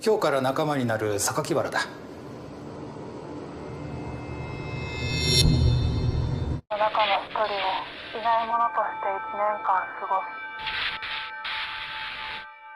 今日から仲間になる榊原だ。中の一人をいないものとして1年間過ごす。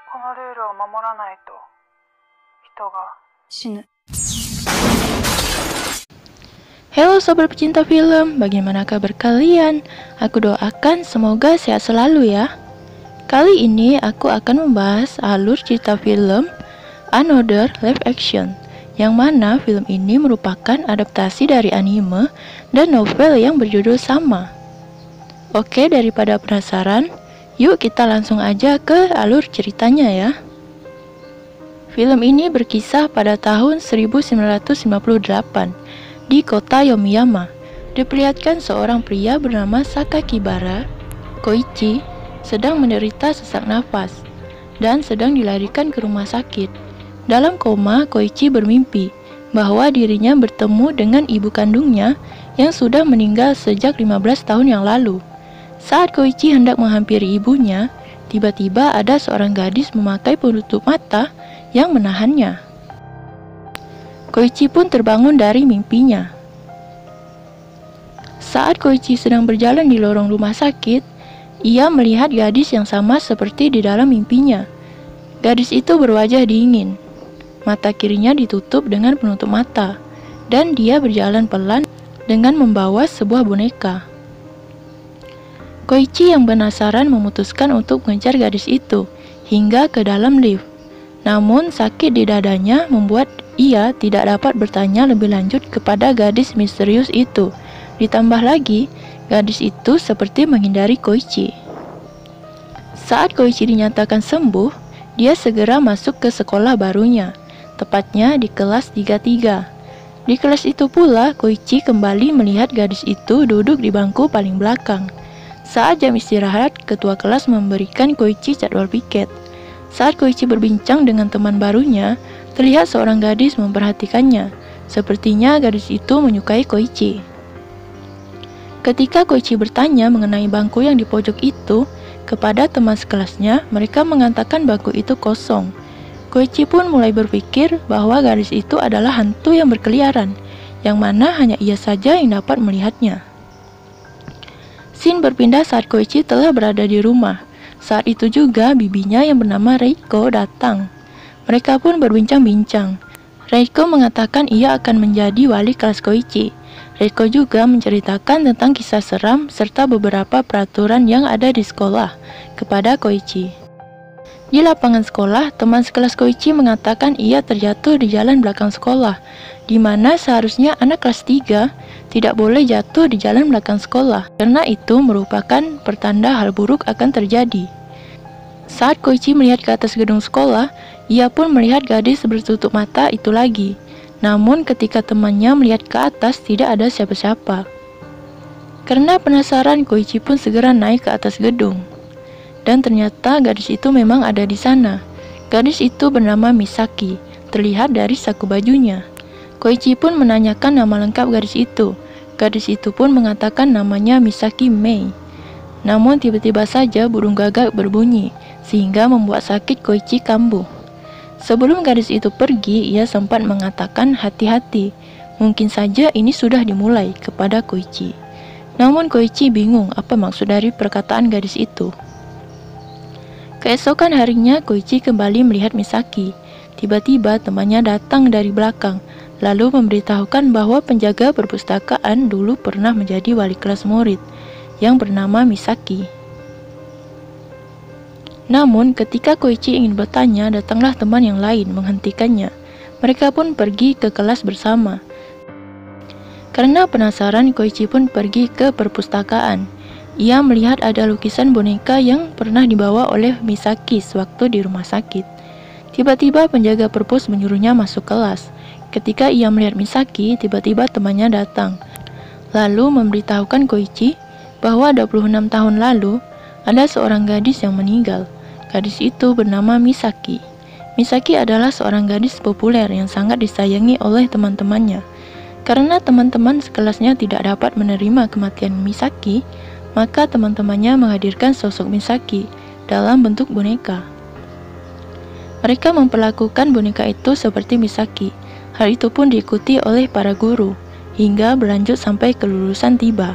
このルールを守らないと人が死ぬ。Halo sobat pecinta film, bagaimana kabar kalian? Aku doakan semoga sehat selalu ya. Kali ini aku akan membahas alur cerita film Another Live Action, yang mana film ini merupakan adaptasi dari anime dan novel yang berjudul sama. Oke, daripada penasaran, yuk kita langsung aja ke alur ceritanya ya. Film ini berkisah pada tahun 1958 di kota Yomiyama. Diperlihatkan seorang pria bernama Sakakibara Koichi sedang menderita sesak nafas dan sedang dilarikan ke rumah sakit. Dalam koma, Koichi bermimpi bahwa dirinya bertemu dengan ibu kandungnya yang sudah meninggal sejak 15 tahun yang lalu. Saat Koichi hendak menghampiri ibunya, tiba-tiba ada seorang gadis memakai penutup mata yang menahannya. Koichi pun terbangun dari mimpinya. Saat Koichi sedang berjalan di lorong rumah sakit, ia melihat gadis yang sama seperti di dalam mimpinya. Gadis itu berwajah dingin. Mata kirinya ditutup dengan penutup mata, dan dia berjalan pelan dengan membawa sebuah boneka. Koichi yang penasaran memutuskan untuk mengejar gadis itu hingga ke dalam lift. Namun sakit di dadanya membuat ia tidak dapat bertanya lebih lanjut kepada gadis misterius itu. Ditambah lagi, gadis itu seperti menghindari Koichi. Saat Koichi dinyatakan sembuh, dia segera masuk ke sekolah barunya, tepatnya di kelas 33. Di kelas itu pula, Koichi kembali melihat gadis itu duduk di bangku paling belakang. Saat jam istirahat, ketua kelas memberikan Koichi jadwal piket. Saat Koichi berbincang dengan teman barunya, terlihat seorang gadis memperhatikannya. Sepertinya gadis itu menyukai Koichi. Ketika Koichi bertanya mengenai bangku yang di pojok itu kepada teman sekelasnya, mereka mengatakan bangku itu kosong. Koichi pun mulai berpikir bahwa gadis itu adalah hantu yang berkeliaran, yang mana hanya ia saja yang dapat melihatnya. Scene berpindah saat Koichi telah berada di rumah. Saat itu juga bibinya yang bernama Reiko datang. Mereka pun berbincang-bincang. Reiko mengatakan ia akan menjadi wali kelas Koichi. Reiko juga menceritakan tentang kisah seram serta beberapa peraturan yang ada di sekolah kepada Koichi. Di lapangan sekolah, teman sekelas Koichi mengatakan ia terjatuh di jalan belakang sekolah, di mana seharusnya anak kelas 3 tidak boleh jatuh di jalan belakang sekolah, karena itu merupakan pertanda hal buruk akan terjadi. Saat Koichi melihat ke atas gedung sekolah, ia pun melihat gadis bertutup mata itu lagi. Namun ketika temannya melihat ke atas, tidak ada siapa-siapa. Karena penasaran, Koichi pun segera naik ke atas gedung. Dan ternyata gadis itu memang ada di sana. Gadis itu bernama Misaki, terlihat dari saku bajunya. Koichi pun menanyakan nama lengkap gadis itu. Gadis itu pun mengatakan namanya Misaki Mei. Namun tiba-tiba saja burung gagak berbunyi, sehingga membuat sakit Koichi kambuh. Sebelum gadis itu pergi, ia sempat mengatakan hati-hati. Mungkin saja ini sudah dimulai kepada Koichi. Namun Koichi bingung apa maksud dari perkataan gadis itu. Keesokan harinya, Koichi kembali melihat Misaki. Tiba-tiba temannya datang dari belakang, lalu memberitahukan bahwa penjaga perpustakaan dulu pernah menjadi wali kelas murid yang bernama Misaki. Namun ketika Koichi ingin bertanya, datanglah teman yang lain menghentikannya. Mereka pun pergi ke kelas bersama. Karena penasaran, Koichi pun pergi ke perpustakaan. Ia melihat ada lukisan boneka yang pernah dibawa oleh Misaki sewaktu di rumah sakit. Tiba-tiba penjaga perpus menyuruhnya masuk kelas. Ketika ia melihat Misaki, tiba-tiba temannya datang, lalu memberitahukan Koichi bahwa 26 tahun lalu ada seorang gadis yang meninggal. Gadis itu bernama Misaki. Misaki adalah seorang gadis populer yang sangat disayangi oleh teman-temannya. Karena teman-teman sekelasnya tidak dapat menerima kematian Misaki, maka teman-temannya menghadirkan sosok Misaki dalam bentuk boneka. Mereka memperlakukan boneka itu seperti Misaki. Hal itu pun diikuti oleh para guru, hingga berlanjut sampai kelulusan tiba.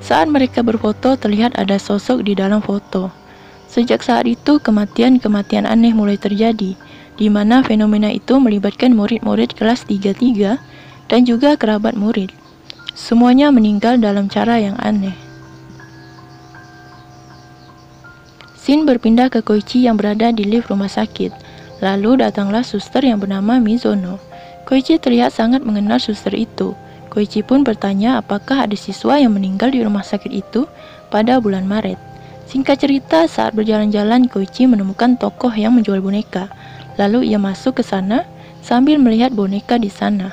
Saat mereka berfoto, terlihat ada sosok di dalam foto. Sejak saat itu, kematian-kematian aneh mulai terjadi, di mana fenomena itu melibatkan murid-murid kelas 33 dan juga kerabat murid. Semuanya meninggal dalam cara yang aneh. Shin berpindah ke Koichi yang berada di lift rumah sakit. Lalu datanglah suster yang bernama Mizono. Koichi terlihat sangat mengenal suster itu. Koichi pun bertanya apakah ada siswa yang meninggal di rumah sakit itu pada bulan Maret. Singkat cerita, saat berjalan-jalan, Koichi menemukan tokoh yang menjual boneka. Lalu ia masuk ke sana sambil melihat boneka di sana.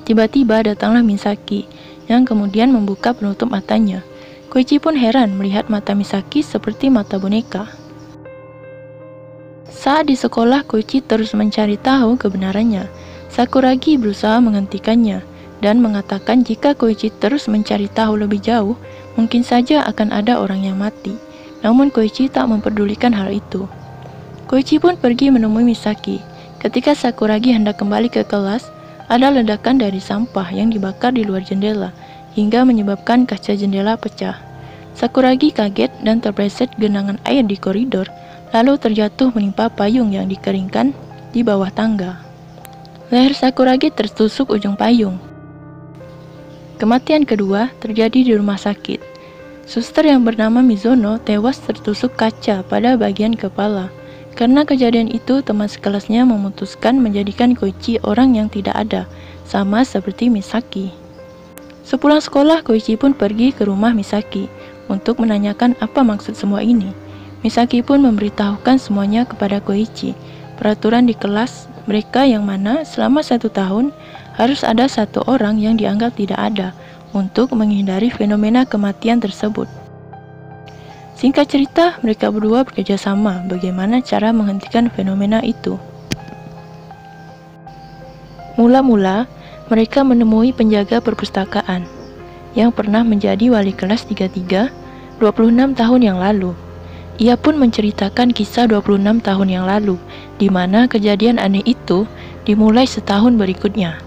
Tiba-tiba datanglah Misaki, yang kemudian membuka penutup matanya. Koichi pun heran melihat mata Misaki seperti mata boneka. Saat di sekolah, Koichi terus mencari tahu kebenarannya. Sakuragi berusaha menghentikannya dan mengatakan jika Koichi terus mencari tahu lebih jauh, mungkin saja akan ada orang yang mati. Namun Koichi tak memperdulikan hal itu. Koichi pun pergi menemui Misaki. Ketika Sakuragi hendak kembali ke kelas, ada ledakan dari sampah yang dibakar di luar jendela, hingga menyebabkan kaca jendela pecah. Sakuragi kaget dan terpleset genangan air di koridor, lalu terjatuh menimpa payung yang dikeringkan di bawah tangga. Leher Sakuragi tertusuk ujung payung. Kematian kedua terjadi di rumah sakit. Suster yang bernama Mizono tewas tertusuk kaca pada bagian kepala. Karena kejadian itu, teman sekelasnya memutuskan menjadikan Koichi orang yang tidak ada, sama seperti Misaki. Sepulang sekolah, Koichi pun pergi ke rumah Misaki untuk menanyakan apa maksud semua ini. Misaki pun memberitahukan semuanya kepada Koichi. Peraturan di kelas mereka yang mana selama 1 tahun harus ada 1 orang yang dianggap tidak ada untuk menghindari fenomena kematian tersebut. Singkat cerita, mereka berdua bekerja sama bagaimana cara menghentikan fenomena itu. Mula-mula, mereka menemui penjaga perpustakaan yang pernah menjadi wali kelas 33 26 tahun yang lalu. Ia pun menceritakan kisah 26 tahun yang lalu, di mana kejadian aneh itu dimulai setahun berikutnya.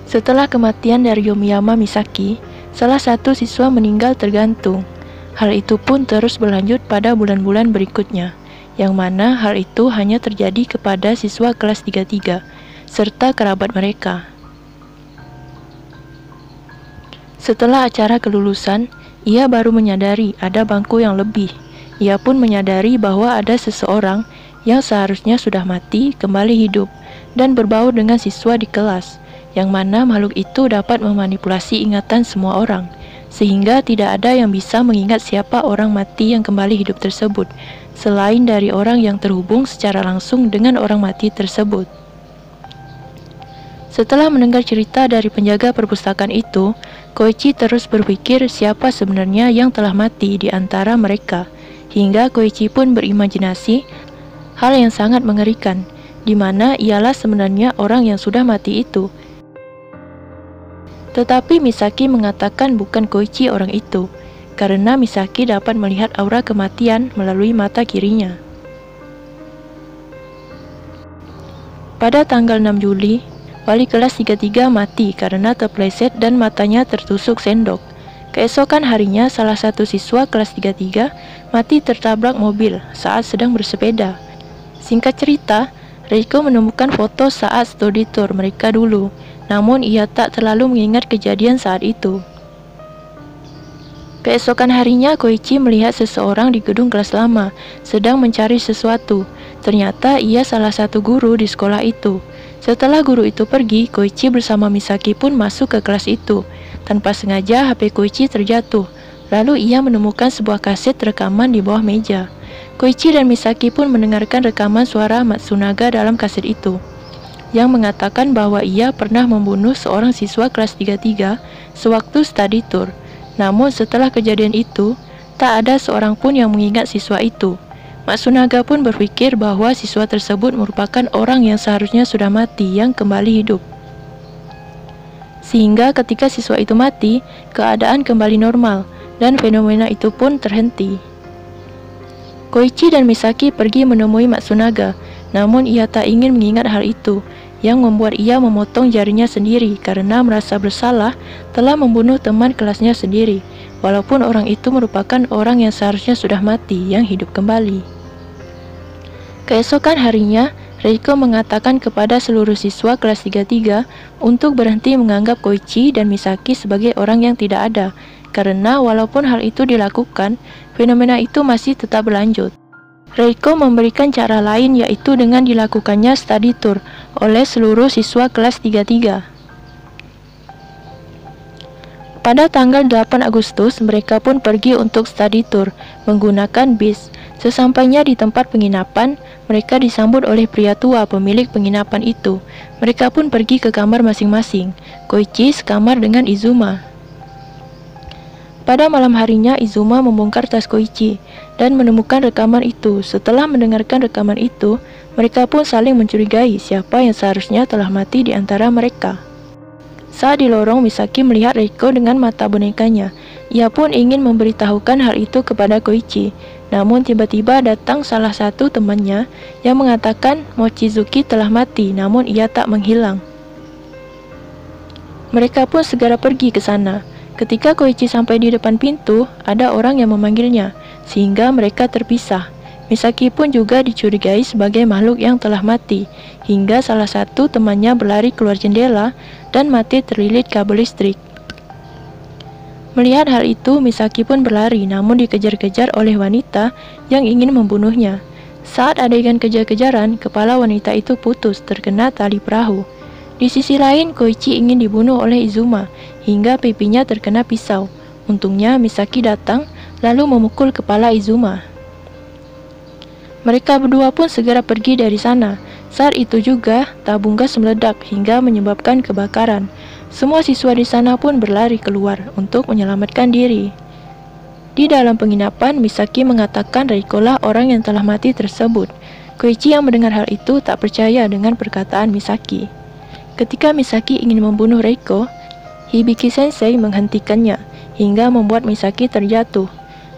Setelah kematian dari Yomiyama Misaki, salah satu siswa meninggal tergantung. Hal itu pun terus berlanjut pada bulan-bulan berikutnya, yang mana hal itu hanya terjadi kepada siswa kelas 33, serta kerabat mereka. Setelah acara kelulusan, ia baru menyadari ada bangku yang lebih. Ia pun menyadari bahwa ada seseorang yang seharusnya sudah mati kembali hidup dan berbaur dengan siswa di kelas, yang mana makhluk itu dapat memanipulasi ingatan semua orang, sehingga tidak ada yang bisa mengingat siapa orang mati yang kembali hidup tersebut, selain dari orang yang terhubung secara langsung dengan orang mati tersebut. Setelah mendengar cerita dari penjaga perpustakaan itu, Koichi terus berpikir siapa sebenarnya yang telah mati di antara mereka, hingga Koichi pun berimajinasi hal yang sangat mengerikan, di mana ialah sebenarnya orang yang sudah mati itu. Tetapi Misaki mengatakan bukan Koichi orang itu, karena Misaki dapat melihat aura kematian melalui mata kirinya. Pada tanggal 6 Juli, wali kelas 33 mati karena terpleset dan matanya tertusuk sendok. Keesokan harinya, salah satu siswa kelas 33 mati tertabrak mobil saat sedang bersepeda. Singkat cerita, Reiko menemukan foto saat studi tour mereka dulu, namun ia tak terlalu mengingat kejadian saat itu. Keesokan harinya, Koichi melihat seseorang di gedung kelas lama sedang mencari sesuatu. Ternyata ia salah satu guru di sekolah itu. Setelah guru itu pergi, Koichi bersama Misaki pun masuk ke kelas itu. Tanpa sengaja, HP Koichi terjatuh. Lalu ia menemukan sebuah kaset rekaman di bawah meja. Koichi dan Misaki pun mendengarkan rekaman suara Matsunaga dalam kaset itu, yang mengatakan bahwa ia pernah membunuh seorang siswa kelas 33 sewaktu study tour. Namun setelah kejadian itu, tak ada seorang pun yang mengingat siswa itu. Matsunaga pun berpikir bahwa siswa tersebut merupakan orang yang seharusnya sudah mati yang kembali hidup. Sehingga ketika siswa itu mati, keadaan kembali normal dan fenomena itu pun terhenti. Koichi dan Misaki pergi menemui Matsunaga, namun ia tak ingin mengingat hal itu, yang membuat ia memotong jarinya sendiri karena merasa bersalah telah membunuh teman kelasnya sendiri, walaupun orang itu merupakan orang yang seharusnya sudah mati yang hidup kembali. Keesokan harinya, Reiko mengatakan kepada seluruh siswa kelas 33 untuk berhenti menganggap Koichi dan Misaki sebagai orang yang tidak ada, karena walaupun hal itu dilakukan, fenomena itu masih tetap berlanjut. Reiko memberikan cara lain, yaitu dengan dilakukannya study tour oleh seluruh siswa kelas 33. Pada tanggal 8 Agustus, mereka pun pergi untuk study tour menggunakan bis. Sesampainya di tempat penginapan, mereka disambut oleh pria tua pemilik penginapan itu. Mereka pun pergi ke kamar masing-masing. Koichi sekamar dengan Izuma. Pada malam harinya, Izuma membongkar tas Koichi dan menemukan rekaman itu. Setelah mendengarkan rekaman itu, mereka pun saling mencurigai siapa yang seharusnya telah mati di antara mereka. Saat di lorong, Misaki melihat Reiko dengan mata bonekanya. Ia pun ingin memberitahukan hal itu kepada Koichi. Namun tiba-tiba datang salah satu temannya yang mengatakan Mochizuki telah mati, namun ia tak menghilang. Mereka pun segera pergi ke sana. Ketika Koichi sampai di depan pintu, ada orang yang memanggilnya, sehingga mereka terpisah. Misaki pun juga dicurigai sebagai makhluk yang telah mati, hingga salah satu temannya berlari keluar jendela dan mati terlilit kabel listrik. Melihat hal itu, Misaki pun berlari, namun dikejar-kejar oleh wanita yang ingin membunuhnya. Saat adegan kejar-kejaran, kepala wanita itu putus terkena tali perahu. Di sisi lain, Koichi ingin dibunuh oleh Izuma, hingga pipinya terkena pisau. Untungnya Misaki datang, lalu memukul kepala Izuma. Mereka berdua pun segera pergi dari sana. Saat itu juga, tabung gas meledak hingga menyebabkan kebakaran. Semua siswa di sana pun berlari keluar untuk menyelamatkan diri. Di dalam penginapan, Misaki mengatakan Reiko lah orang yang telah mati tersebut. Koichi yang mendengar hal itu tak percaya dengan perkataan Misaki. Ketika Misaki ingin membunuh Reiko, Hibiki Sensei menghentikannya hingga membuat Misaki terjatuh.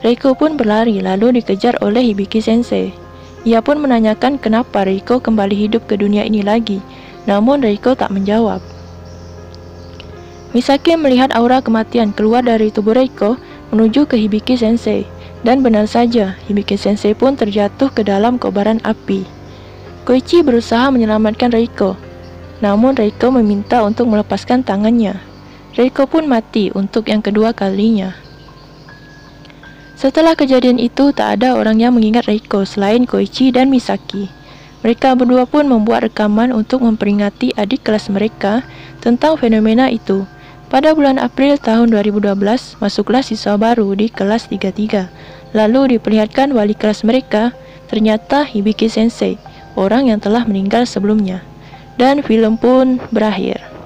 Reiko pun berlari lalu dikejar oleh Hibiki Sensei. Ia pun menanyakan kenapa Reiko kembali hidup ke dunia ini lagi, namun Reiko tak menjawab. Misaki melihat aura kematian keluar dari tubuh Reiko menuju ke Hibiki Sensei, dan benar saja Hibiki Sensei pun terjatuh ke dalam kobaran api. Koichi berusaha menyelamatkan Reiko, namun Reiko meminta untuk melepaskan tangannya. Reiko pun mati untuk yang kedua kalinya. Setelah kejadian itu, tak ada orang yang mengingat Reiko selain Koichi dan Misaki. Mereka berdua pun membuat rekaman untuk memperingati adik kelas mereka tentang fenomena itu. Pada bulan April tahun 2012, masuklah siswa baru di kelas 33. Lalu diperlihatkan wali kelas mereka, ternyata Hibiki Sensei, orang yang telah meninggal sebelumnya. Dan film pun berakhir.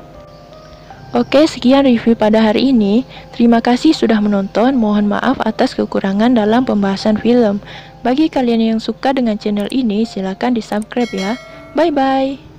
Oke, sekian review pada hari ini. Terima kasih sudah menonton. Mohon maaf atas kekurangan dalam pembahasan film. Bagi kalian yang suka dengan channel ini, silakan di subscribe ya. Bye bye.